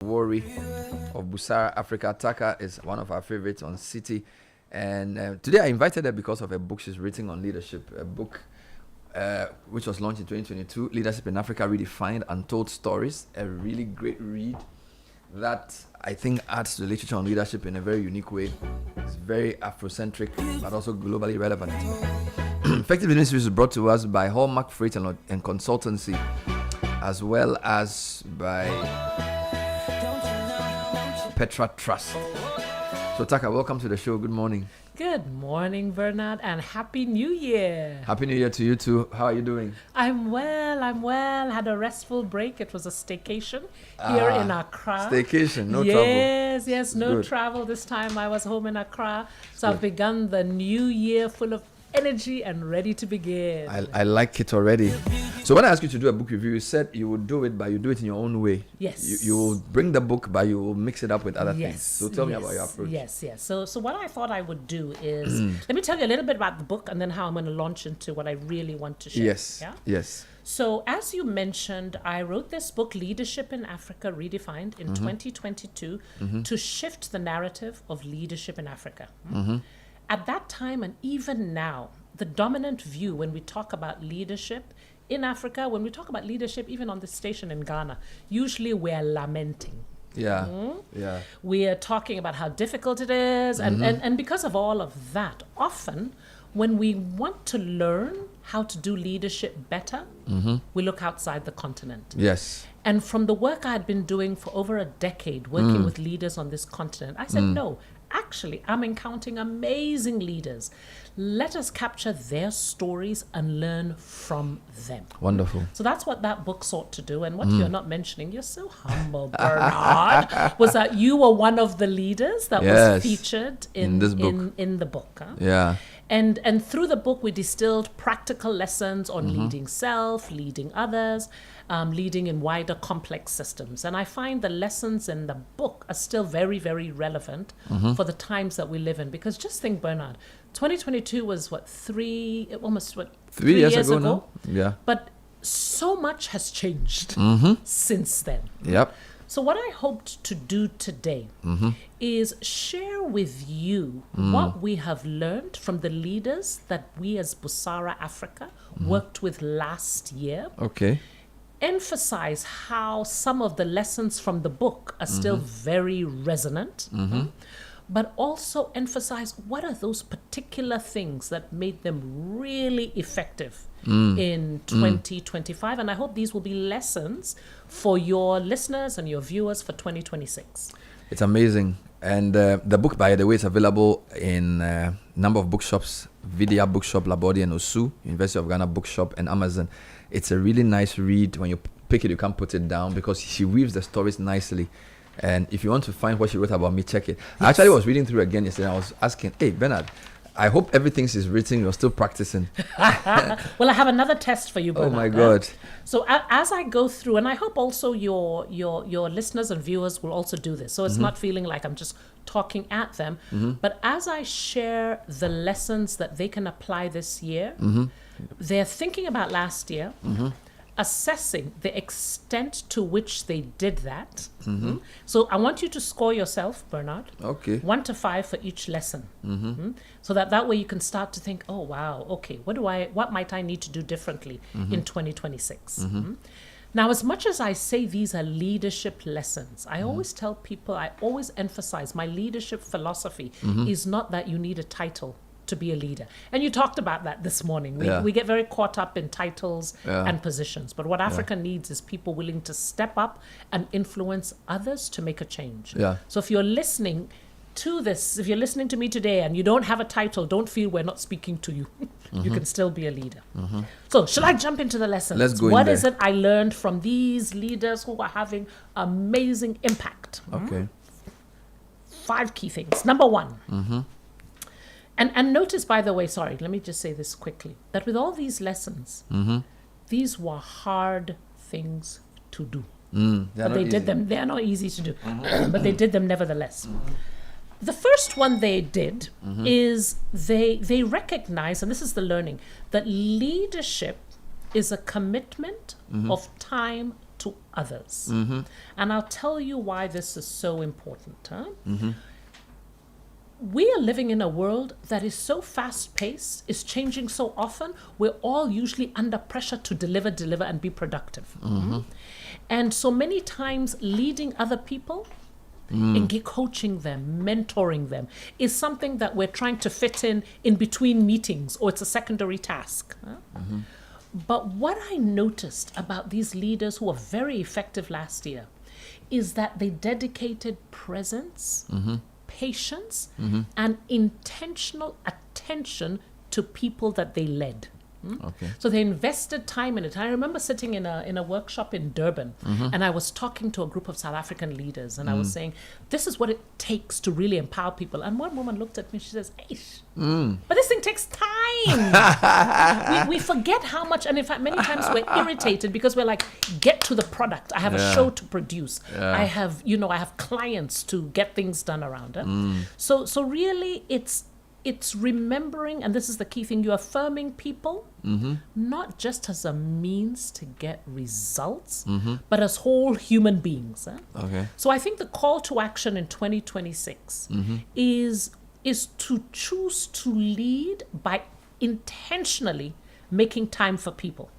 Awori of Busara Africa. Taaka is one of our favorites on Citi. And today I invited her because of a book she's written on leadership, a book which was launched in 2022, Leadership in Africa Redefined, Untold Stories, a really great read that I think adds to the literature on leadership in a very unique way. It's very Afrocentric, but also globally relevant. Effective Leadership is brought to us by Hallmark Freight and Consultancy, as well as by Petra Trust. So Taaka, welcome to the show. Good morning. Good morning, Bernard, and Happy New Year. Happy New Year to you too. How are you doing? I'm well. Had a restful break. It was a staycation here in Accra. Staycation, no travel. Yes, no travel this time. I was home in Accra. So I've begun the new year full of energy and ready to begin. I like it already. So when I asked you to do a book review, you said you would do it, but you do it in your own way. Yes. You will bring the book, but you will mix it up with other things. So tell me about your approach. Yes. So what I thought I would do is, let me tell you a little bit about the book and then how I'm going to launch into what I really want to share. Yes. So as you mentioned, I wrote this book, Leadership in Africa Redefined, in 2022 to shift the narrative of leadership in Africa. At that time, and even now, the dominant view when we talk about leadership in Africa, when we talk about leadership, even on this station in Ghana, usually we're lamenting. We are talking about how difficult it is. And because of all of that, often when we want to learn how to do leadership better, we look outside the continent. Yes. And from the work I had been doing for over a decade, working with leaders on this continent, I said, no, actually, I'm encountering amazing leaders. Let us capture their stories and learn from them. Wonderful. So that's what that book sought to do. And what you're not mentioning, you're so humble, Bernard, was that you were one of the leaders that was featured in this book. In the book. Huh? Yeah. And through the book, we distilled practical lessons on leading self, leading others, leading in wider complex systems. And I find the lessons in the book are still very, very relevant for the times that we live in. Because just think, Bernard, 2022 was three years ago now? Yeah. But so much has changed since then. Yep. So what I hoped to do today is share with you what we have learned from the leaders that we as Busara Africa worked with last year. Okay. Emphasize how some of the lessons from the book are still very resonant, but also emphasize what are those particular things that made them really effective in 2025. And I hope these will be lessons for your listeners and your viewers for 2026. It's amazing. And the book, by the way, is available in a number of bookshops, Vidya Bookshop, Labodi and Osu, University of Ghana Bookshop, and Amazon. It's a really nice read. When you pick it, you can't put it down because she weaves the stories nicely. And if you want to find what she wrote about me, check it. I actually was reading through again yesterday. I was asking, hey, Bernard, I hope everything is written. You're still practicing. Well, I have another test for you, Bernard. Oh, my God. So as I go through, and I hope also your listeners and viewers will also do this. So it's not feeling like I'm just talking at them. But as I share the lessons that they can apply this year, they're thinking about last year, assessing the extent to which they did that. So I want you to score yourself, Bernard. Okay. 1 to 5 for each lesson. So that way you can start to think, oh wow, okay, what might I need to do differently in 2026? Now, as much as I say these are leadership lessons, I always tell people, I always emphasize my leadership philosophy is not that you need a title to be a leader. And you talked about that this morning. We get very caught up in titles and positions. But what Africa needs is people willing to step up and influence others to make a change. So if you're listening to this, if you're listening to me today and you don't have a title, don't feel we're not speaking to you. You can still be a leader. So shall I jump into the lessons? Let's go. What is it I learned from these leaders who are having amazing impact? Okay. 5 key things. Number 1. And notice, by the way, sorry, let me just say this quickly, that with all these lessons, these were hard things to do. But they did them. They are not easy to do, but they did them nevertheless. The first one they did is they recognize, and this is the learning, that leadership is a commitment of time to others. And I'll tell you why this is so important. We are living in a world that is so fast-paced, is changing so often. We're all usually under pressure to deliver, and be productive. And so many times leading other people, coaching them, mentoring them, is something that we're trying to fit in between meetings, or it's a secondary task. But what I noticed about these leaders who were very effective last year is that they dedicated presence, patience, and intentional attention to people that they led. Okay. So they invested time in it. I remember sitting in a workshop in Durban, and I was talking to a group of South African leaders, and I was saying, this is what it takes to really empower people. And one woman looked at me, she says, Aish, but this thing takes time. we forget how much, and in fact, many times we're irritated because we're like, get to the product. I have a show to produce. I have clients to get things done around it. So really, it's remembering, and this is the key thing, you're affirming people, not just as a means to get results, but as whole human beings. Okay. So I think the call to action in 2026 is to choose to lead by intentionally making time for people.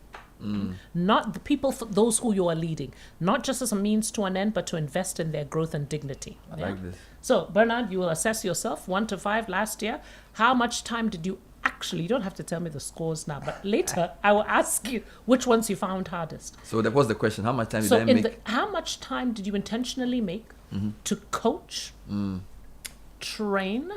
Not the people, for those who you are leading, not just as a means to an end, but to invest in their growth and dignity. I like this. So, Bernard, you will assess yourself 1 to 5 last year. How much time did you actually, you don't have to tell me the scores now, but later I will ask you which ones you found hardest. So that was the question. How much time did I make? How much time did you intentionally make to coach, train,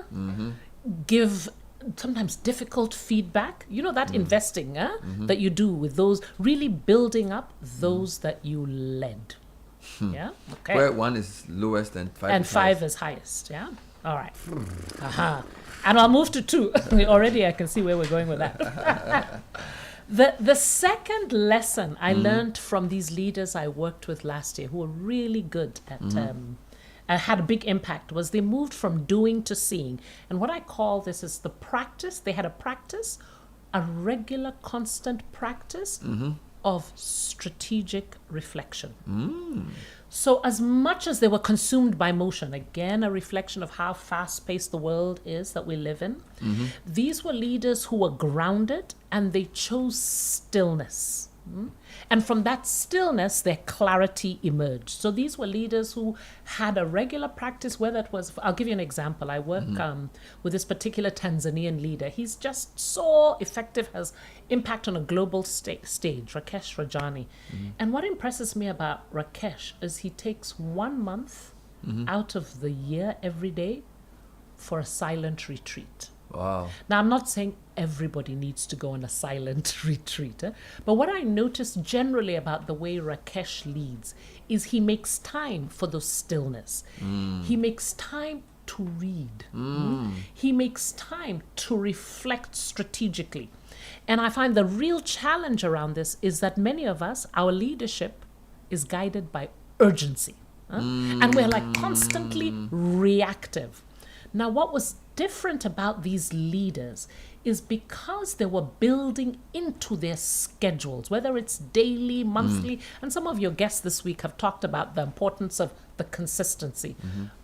give sometimes difficult feedback, that investing that you do with those, really building up those that you led. Yeah. Okay. Where 1 is lowest and 5 and is 5 highest. is highest. Yeah. All right. And I'll move to 2. Already I can see where we're going with that. The second lesson I learned from these leaders I worked with last year, who were really good at had a big impact, was they moved from doing to seeing. And what I call this is the practice. They had a regular, constant practice of strategic reflection. So as much as they were consumed by motion, again, a reflection of how fast-paced the world is that we live in, these were leaders who were grounded, and they chose stillness. And from that stillness, their clarity emerged. So these were leaders who had a regular practice, whether it was, I'll give you an example. I work with this particular Tanzanian leader. He's just so effective, has impact on a global stage, Rakesh Rajani. And what impresses me about Rakesh is he takes 1 month out of the year every day for a silent retreat. Wow. Now, I'm not saying everybody needs to go on a silent retreat, but what I notice generally about the way Rakesh leads is he makes time for those stillness. He makes time to read. He makes time to reflect strategically. And I find the real challenge around this is that many of us, our leadership is guided by urgency. And we're like constantly reactive. Now, what was different about these leaders is because they were building into their schedules, whether it's daily, monthly, and some of your guests this week have talked about the importance of the consistency,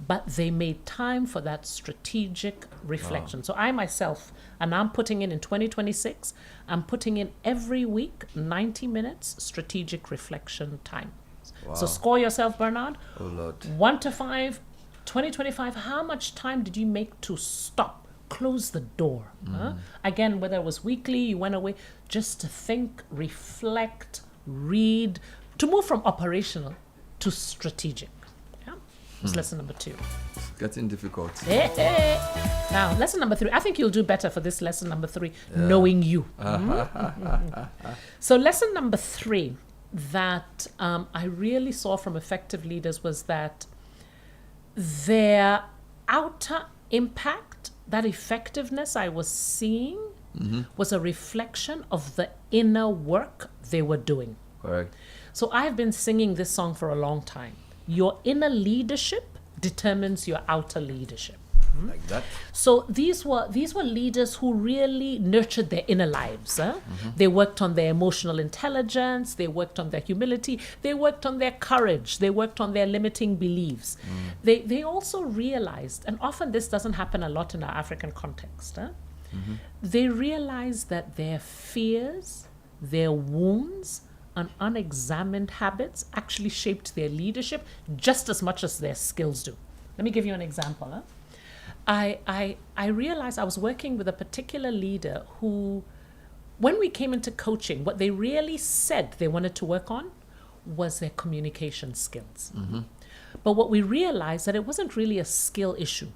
but they made time for that strategic reflection. So I myself, and I'm putting in 2026, I'm putting in every week 90 minutes strategic reflection time. Wow. So score yourself, Bernard. Oh, Lord. 1 to 5. 2025, how much time did you make to stop, close the door? Again, whether it was weekly, you went away, just to think, reflect, read, to move from operational to strategic. Yeah, that's lesson number 2. It's getting difficult. Now, lesson number 3, I think you'll do better for this lesson number 3, knowing you. So lesson number 3 that I really saw from effective leaders was that their outer impact, that effectiveness I was seeing, was a reflection of the inner work they were doing. Correct. So I've been singing this song for a long time. Your inner leadership determines your outer leadership. Like that. So these were leaders who really nurtured their inner lives. They worked on their emotional intelligence, they worked on their humility, they worked on their courage, they worked on their limiting beliefs. They also realized, and often this doesn't happen a lot in our African context, they realized that their fears, their wounds, and unexamined habits actually shaped their leadership just as much as their skills do. Let me give you an example. I realized I was working with a particular leader who, when we came into coaching, what they really said they wanted to work on was their communication skills. But what we realized that it wasn't really a skill issue.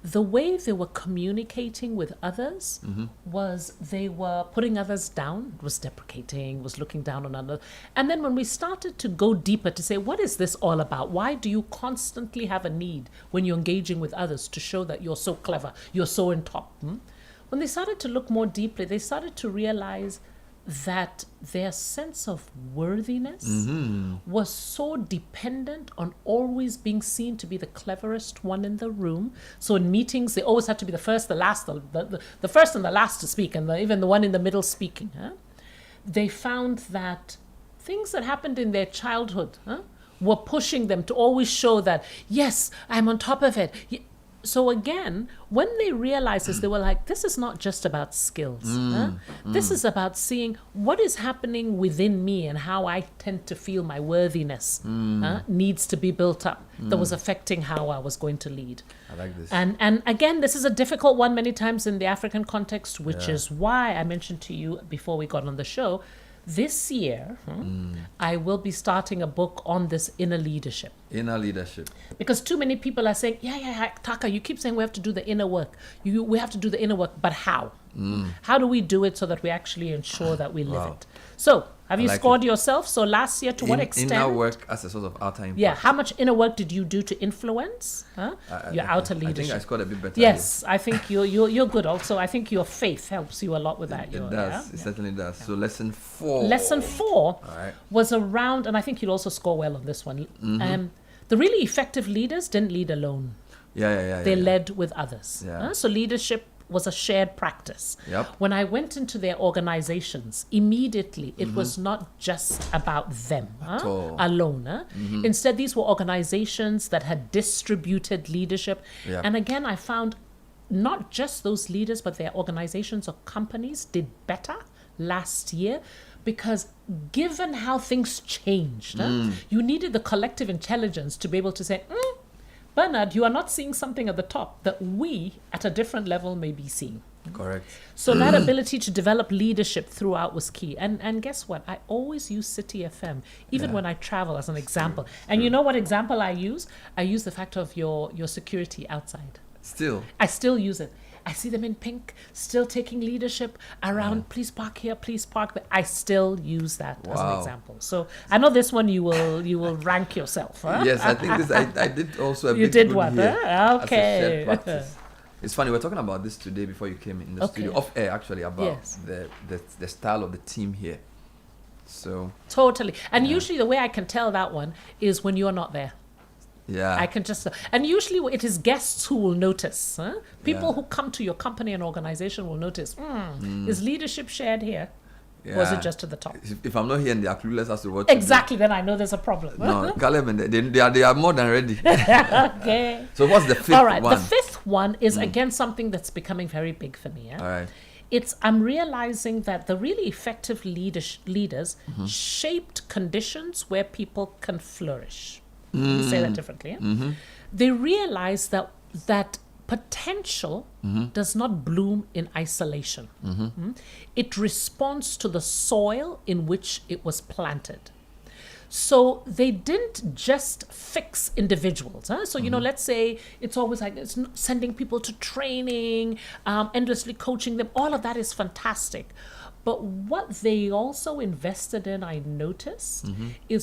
The way they were communicating with others was they were putting others down, was deprecating, was looking down on others. And then when we started to go deeper to say, what is this all about? Why do you constantly have a need when you're engaging with others to show that you're so clever, you're so on top? When they started to look more deeply, they started to realize that their sense of worthiness was so dependent on always being seen to be the cleverest one in the room. So in meetings, they always had to be the first, the last, the first and the last to speak, and even the one in the middle speaking. They found that things that happened in their childhood were pushing them to always show that, yes, I'm on top of it. So again, when they realized this, they were like, this is not just about skills. This is about seeing what is happening within me and how I tend to feel my worthiness needs to be built up that was affecting how I was going to lead. I like this. And again, this is a difficult one many times in the African context, which is why I mentioned to you before we got on the show, this year, I will be starting a book on this inner leadership. Inner leadership. Because too many people are saying, yeah, Taaka, you keep saying we have to do the inner work. We have to do the inner work, but how? How do we do it so that we actually ensure that we live it? So, have you scored yourself? So last year, to what extent? Inner work as a sort of outer impact. Yeah, how much inner work did you do to influence your outer leadership? I think I scored a bit better. Yes, I think you're good also. I think your faith helps you a lot with that. It does. It certainly does. So lesson 4. Lesson 4 was around, and I think you'll also score well on this one. The really effective leaders didn't lead alone. They led with others. So leadership was a shared practice. When I went into their organizations, immediately it was not just about them alone. Instead, these were organizations that had distributed leadership. And again, I found not just those leaders, but their organizations or companies did better last year, because given how things changed, you needed the collective intelligence to be able to say, Bernard, you are not seeing something at the top that we at a different level may be seeing. Correct. So that ability to develop leadership throughout was key. And guess what? I always use Citi FM, even when I travel, as an example. And you know what example I use? I use the fact of your security outside. Still? I still use it. I see them in pink, still taking leadership around, please park here, please park there. I still use that as an example. So I know this one you will rank yourself. Yes, I think this I did also a bit. You did one, here okay. as a shared practice. It's funny, we're talking about this today before you came in the studio, off air actually, about the style of the team here. So totally. And usually the way I can tell that one is when you're not there. I can just, and usually it is guests who will notice. People who come to your company and organization will notice, is leadership shared here? Or is it just to the top? If I'm not here and they are clueless as to what exactly, then I know there's a problem. No, Caleb, they are more than ready. Okay. So what's the 5th one? All right, the 5th one is again something that's becoming very big for me. All right. I'm realizing that the really effective leaders shaped conditions where people can flourish. Say that differently. They realize that potential does not bloom in isolation. It responds to the soil in which it was planted. So they didn't just fix individuals. So, let's say it's always like it's sending people to training, endlessly coaching them. All of that is fantastic. But what they also invested in, I noticed,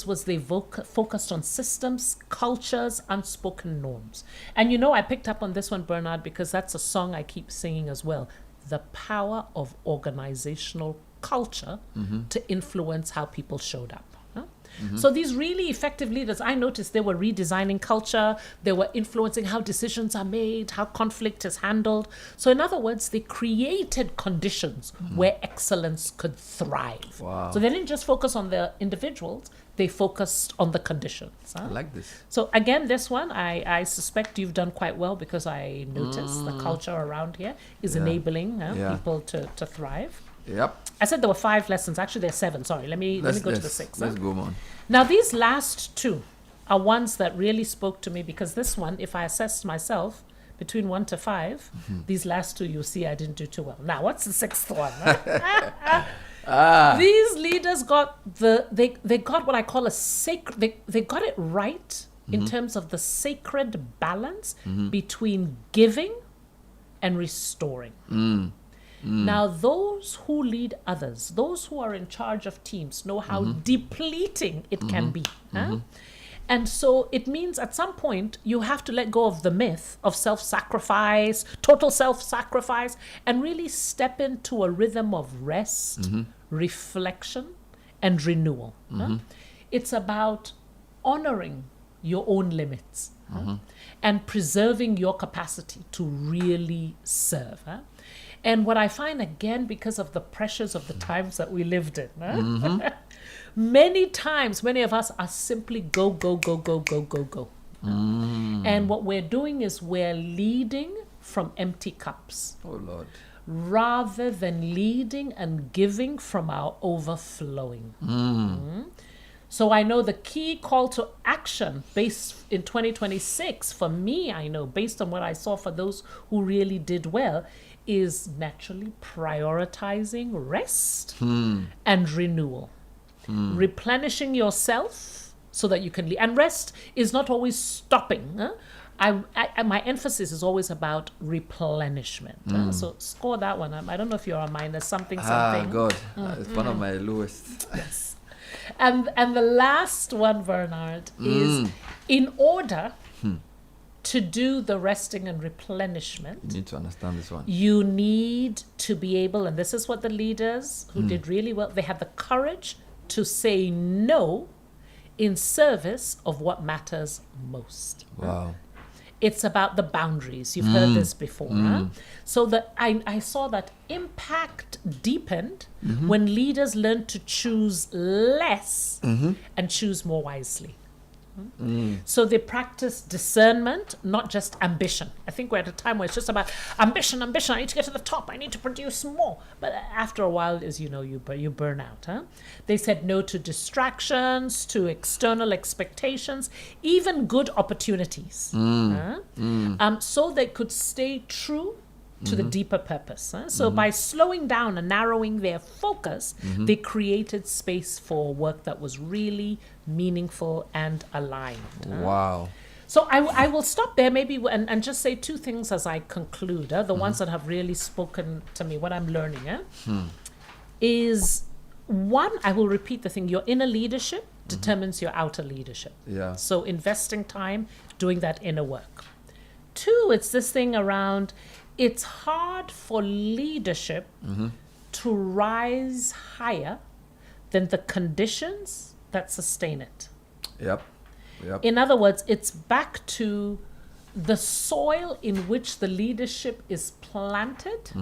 was they focused on systems, cultures, unspoken norms. And I picked up on this one, Bernard, because that's a song I keep singing as well. The power of organizational culture to influence how people showed up. So these really effective leaders, I noticed they were redesigning culture, they were influencing how decisions are made, how conflict is handled. So in other words, they created conditions where excellence could thrive. Wow. So they didn't just focus on the individuals, they focused on the conditions. I like this. So again, this one, I suspect you've done quite well, because I noticed the culture around here is enabling people to thrive. Yep. I said there were 5 lessons. Actually, there are 7. Sorry, let me go to the 6. Let's go on. Now, these last 2 are ones that really spoke to me, because this one, if I assessed myself between 1 to 5, these last 2, you'll see I didn't do too well. Now, what's the 6th one? These leaders got they got what I call a sacred. They got it right in terms of the sacred balance between giving and restoring. Now, those who lead others, those who are in charge of teams, know how depleting it can be. And so it means at some point you have to let go of the myth of self-sacrifice, total self-sacrifice, and really step into a rhythm of rest, reflection, and renewal. It's about honoring your own limits and preserving your capacity to really serve. And what I find, again, because of the pressures of the times that we lived in, many times, many of us are simply go, go, go, go, go, go, go. And what we're doing is we're leading from empty cups. Oh, Lord. Rather than leading and giving from our overflowing. So I know the key call to action based in 2026, for me, I know, based on what I saw for those who really did well, is naturally prioritizing rest and renewal. Replenishing yourself so that you can lead. And rest is not always stopping. My emphasis is always about replenishment. So score that one. I don't know if you're a minus something. God. It's one of my lowest. Yes. And the last one, Bernard, is in order to do the resting and replenishment, You need to understand this one. you need to be able, and this is what the leaders who did really well, they had the courage to say no in service of what matters most. Wow. It's about the boundaries. You've heard this before. So that I saw that impact deepened when leaders learned to choose less and choose more wisely. So they practice discernment, not just ambition. I think we're at a time where it's just about ambition. I need to get to the top. I need to produce more. But after a while, as you know, you burn out. They said no to distractions, to external expectations, even good opportunities. So they could stay true to the deeper purpose. So by slowing down and narrowing their focus, they created space for work that was really meaningful and aligned. Wow. So I will stop there maybe and just say 2 things as I conclude. The ones that have really spoken to me, what I'm learning is, one, I will repeat the thing, your inner leadership determines your outer leadership. Yeah. So investing time doing that inner work. 2, it's this thing around, it's hard for leadership to rise higher than the conditions that sustain it. Yep. In other words, it's back to the soil in which the leadership is planted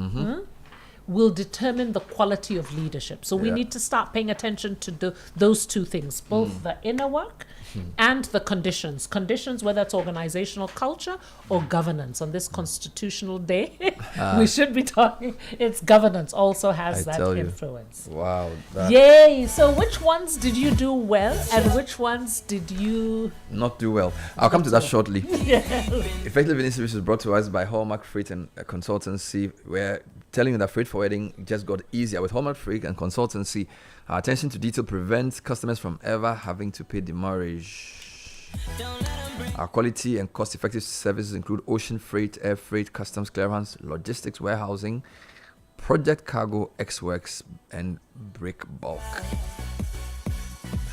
will determine the quality of leadership. So we need to start paying attention to those 2 things, both the inner work and the conditions. Conditions, whether it's organizational culture or governance. On this constitutional day, we should be talking, it's governance also has that influence. Wow. Yay! So which ones did you do well and which ones did you not do well? I'll come to that shortly. Effective Living Service is brought to us by Hallmark Freight and Consultancy. We're telling you that freight forwarding just got easier with Hallmark Freight and Consultancy. Our attention to detail prevents customers from ever having to pay demurrage. Our quality and cost-effective services include ocean freight, air freight, customs clearance, logistics, warehousing, project cargo, X-Works, and brick bulk.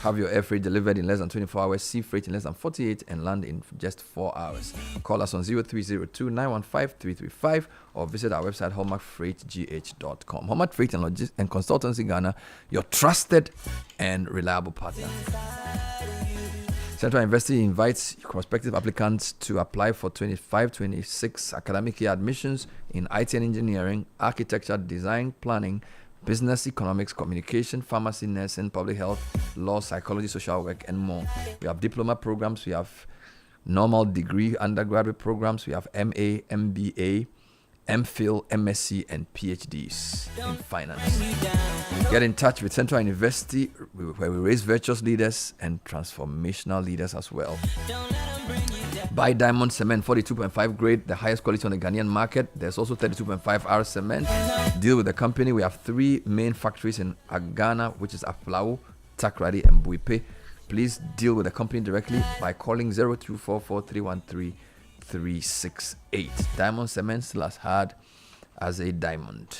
Have your air freight delivered in less than 24 hours, sea freight in less than 48, and land in just 4 hours. Call us on 0302 915 335 or visit our website hallmarkfreightgh.com. Hallmark Freight and Consultancy Ghana, your trusted and reliable partner. Central University invites prospective applicants to apply for 25-26 academic year admissions in IT and engineering, architecture, design, planning, business, economics, communication, pharmacy, nursing, public health, law, psychology, social work, and more. We have diploma programs, we have normal degree undergraduate programs, we have MA, MBA, MPhil, MSc, and PhDs in finance. Get in touch with Central University, where we raise virtuous leaders and transformational leaders as well. Buy Diamond Cement 42.5 grade, the highest quality on the Ghanaian market. There's also 32.5 R cement. Deal with the company. We have 3 main factories in Ghana, which is Aflao, Takrady, and Buipe. Please deal with the company directly by calling 0244-313-368. Diamond Cement still as hard as a diamond.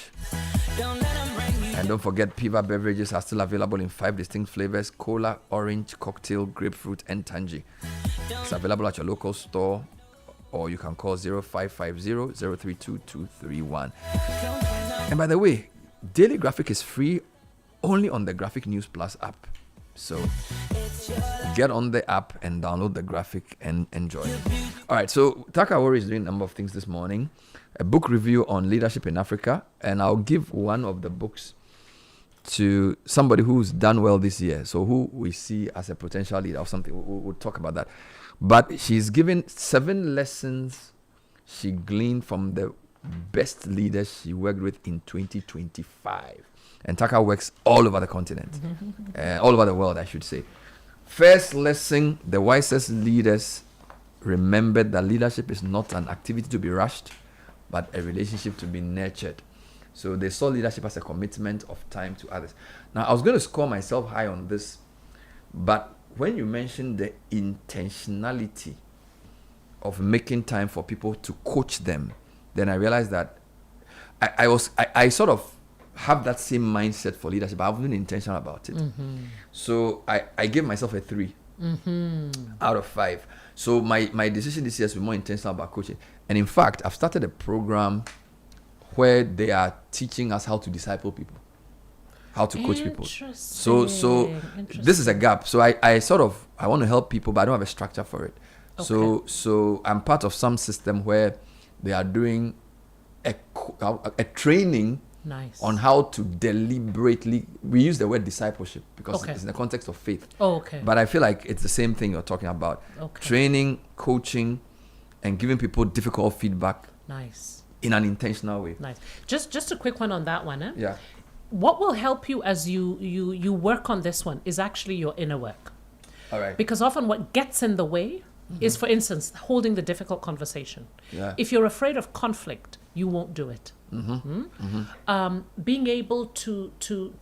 And don't forget, Piva beverages are still available in 5 distinct flavors: cola, orange, cocktail, grapefruit, and tangy. It's available at your local store, or you can call 0550-032-231. And by the way, Daily Graphic is free only on the Graphic News Plus app. So get on the app and download the graphic and enjoy. All right, so Taaka Awori is doing a number of things this morning. A book review on leadership in Africa, and I'll give one of the books to somebody who's done well this year, so who we see as a potential leader or something. We'll talk about that. But she's given 7 lessons she gleaned from the best leaders she worked with in 2025. And Taaka works all over the continent, all over the world, I should say. First lesson: the wisest leaders remembered that leadership is not an activity to be rushed, but a relationship to be nurtured. So they saw leadership as a commitment of time to others. Now, I was going to score myself high on this, but when you mentioned the intentionality of making time for people to coach them, then I realized that I sort of have that same mindset for leadership. I've been intentional about it. So I gave myself a 3 out of 5. So my decision this year is to be more intentional about coaching. And in fact, I've started a program where they are teaching us how to disciple people, how to coach people. So this is a gap. So I want to help people, but I don't have a structure for it. Okay. So I'm part of some system where they are doing a training. Nice. On how to deliberately, we use the word discipleship because it's in the context of faith. But I feel like it's the same thing you're talking about. Training, coaching, and giving people difficult feedback. Nice. In an intentional way. Nice. Just a quick one on that one. Yeah. What will help you as you work on this one is actually your inner work. All right. Because often what gets in the way is, for instance, holding the difficult conversation. Yeah. If you're afraid of conflict, you won't do it. Being able to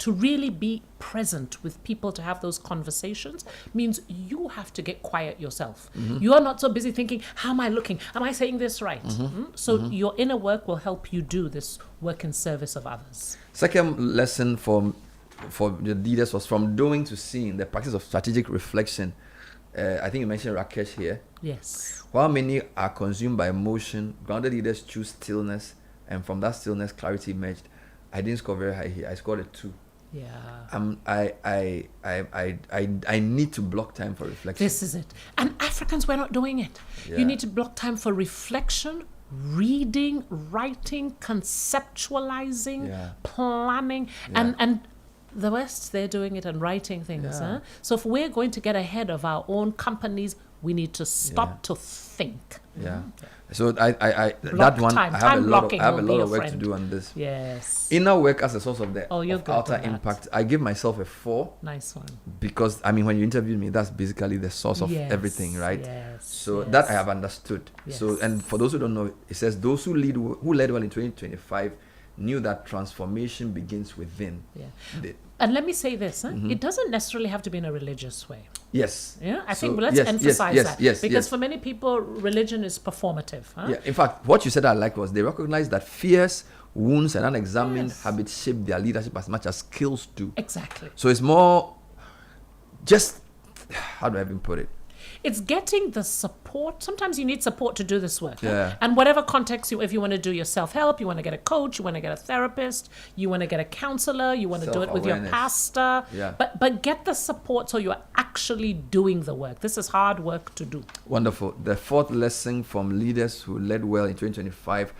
really be present with people to have those conversations means you have to get quiet yourself. You are not so busy thinking, how am I looking? Am I saying this right? So your inner work will help you do this work in service of others. Second lesson for the leaders was from doing to seeing, the practice of strategic reflection. I think you mentioned Rakesh here. Yes. While many are consumed by emotion, grounded leaders choose stillness, and from that stillness, clarity emerged. I didn't score very high here. I scored a 2. Yeah. I need to block time for reflection. This is it. And Africans, we're not doing it. Yeah. You need to block time for reflection, reading, writing, conceptualizing, planning, and the West, they're doing it and writing things. Huh? So if we're going to get ahead of our own companies, we need to stop to think. Yeah. So I that one, I have a lot of work to do on this. Yes. Inner work as a source of the outer impact. I give myself a 4. Nice one. Because when you interviewed me, that's basically the source of everything, right? Yes. So that I have understood. Yes. So, and for those who don't know, it says those who led well in 2025 knew that transformation begins within. Yeah. And let me say this, it doesn't necessarily have to be in a religious way. Yes. Yeah, I think let's emphasize that. Because for many people, religion is performative. Yeah, in fact, what you said I liked was they recognize that fears, wounds, and unexamined habits shape their leadership as much as skills do. Exactly. So it's more just, how do I even put it? It's getting the support. Sometimes you need support to do this work. Yeah. And whatever context if you want to do your self-help, you want to get a coach, you want to get a therapist, you want to get a counselor, you want to do it with your pastor. Yeah. But get the support so you're actually doing the work. This is hard work to do. Wonderful. The fourth lesson from leaders who led well in 2025.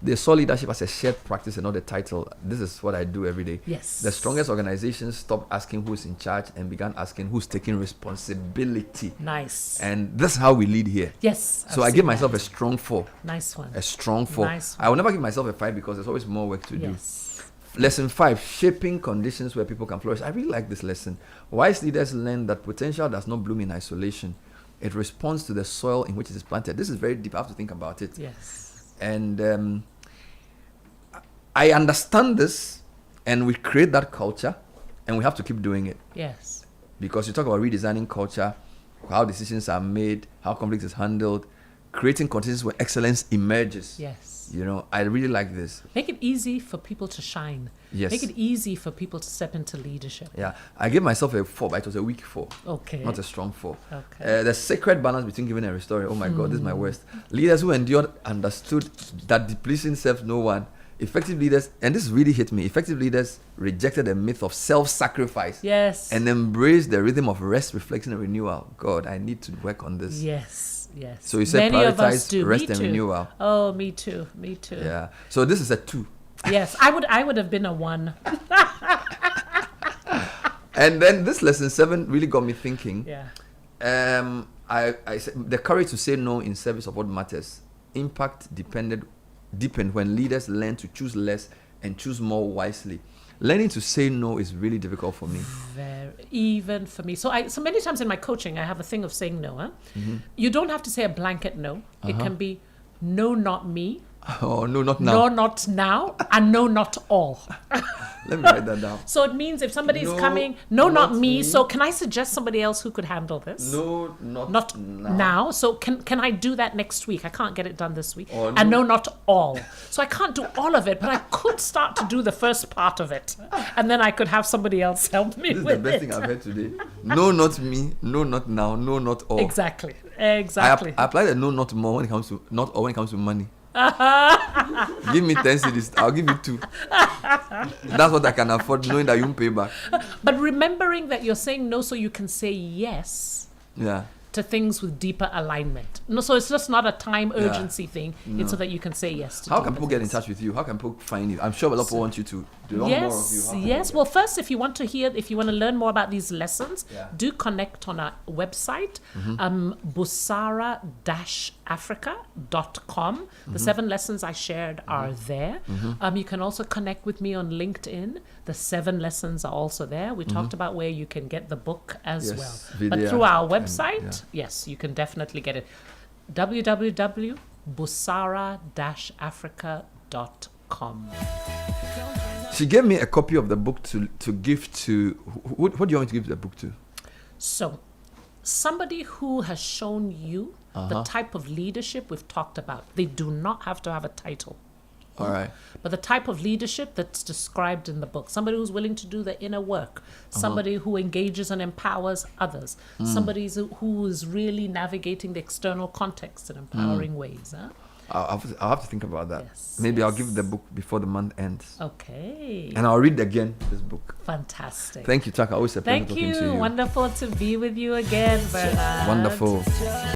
They saw leadership as a shared practice and not a title. This is what I do every day. Yes. The strongest organizations stopped asking who's in charge and began asking who's taking responsibility. Nice. And this is how we lead here. Yes. So I give myself a strong 4. Nice one. A strong 4. Nice one. I will never give myself a 5 because there's always more work to Yes. do. Lesson 5, shaping conditions where people can flourish. I really like this lesson. Wise leaders learn that potential does not bloom in isolation. It responds to the soil in which it is planted. This is very deep. I have to think about it. Yes. And I understand this, and we create that culture, and we have to keep doing it. Yes. Because you talk about redesigning culture, how decisions are made, how conflict is handled, creating conditions where excellence emerges. Yes. You know, I really like this. Make it easy for people to shine. Yes. Make it easy for people to step into leadership. Yeah, I gave myself a 4, but it was a weak 4. Okay. Not a strong 4. Okay. The sacred balance between giving and restoring. Oh my God, this is my worst. Leaders who endured understood that depletion serves no one. Effective leaders, and this really hit me, effective leaders rejected the myth of self-sacrifice. Yes. And embraced the rhythm of rest, reflection, and renewal. God, I need to work on this. Yes, yes. So you said Many of us prioritize do. rest Me and too. renewal. Oh, me too. Me too. Yeah. So this is a 2. Yes, I would have been a 1. And then this lesson 7 really got me thinking. Yeah. I said the courage to say no in service of what matters. Impact deepened when leaders learn to choose less and choose more wisely. Learning to say no is really difficult for me. Even for me. So many times in my coaching, I have a thing of saying no. Huh? You don't have to say a blanket no. It can be no, not me. Oh, no, not now. No, not now. And no, not all. Let me write that down. So it means if somebody is No, coming, no, not me. me. So can I suggest somebody else who could handle this? No, Not now. So can I do that next week? I can't get it done this week. Oh, And no. no, not all. So I can't do all of it, but I could start to do the first part of it. And then I could have somebody else help me This is with the best it. thing I've heard today. No, not me. No, not now. No, not all. Exactly. Exactly. I apply the no, not more when it comes to not all when it comes to money. Give me 10 cedis, I'll give you 2. That's what I can afford, knowing that you won't pay back. But remembering that you're saying no so you can say yes Yeah. to things with deeper alignment. No, so it's just not a time urgency thing. It's so that you can say yes to How can deeper people get in things. touch with you? How can people find you? I'm sure a lot of people want you to. They want more of you. Yes, How can yes. they Well, first, if you want to learn more about these lessons, Yeah. do connect on our website, busara-africa.com. The 7 lessons I shared are there. You can also connect with me on LinkedIn. The 7 lessons are also there. We talked about where you can get the book as Yes, well. video But through our and- website, yes, you can definitely get it. www.busara-africa.com. She gave me a copy of the book to give to. What do you want me to give the book to? So, somebody who has shown you the type of leadership we've talked about. They do not have to have a title. All right. But the type of leadership that's described in the book. Somebody who's willing to do the inner work. Somebody who engages and empowers others. Somebody who is really navigating the external context in empowering ways. Huh? I'll have to think about that. Yes, Maybe I'll yes. give the book before the month ends. Okay. And I'll read again this book. Fantastic. Thank you, Taaka. Always a pleasure Thank talking to you. you. Wonderful to be with you again, Bernard. Wonderful.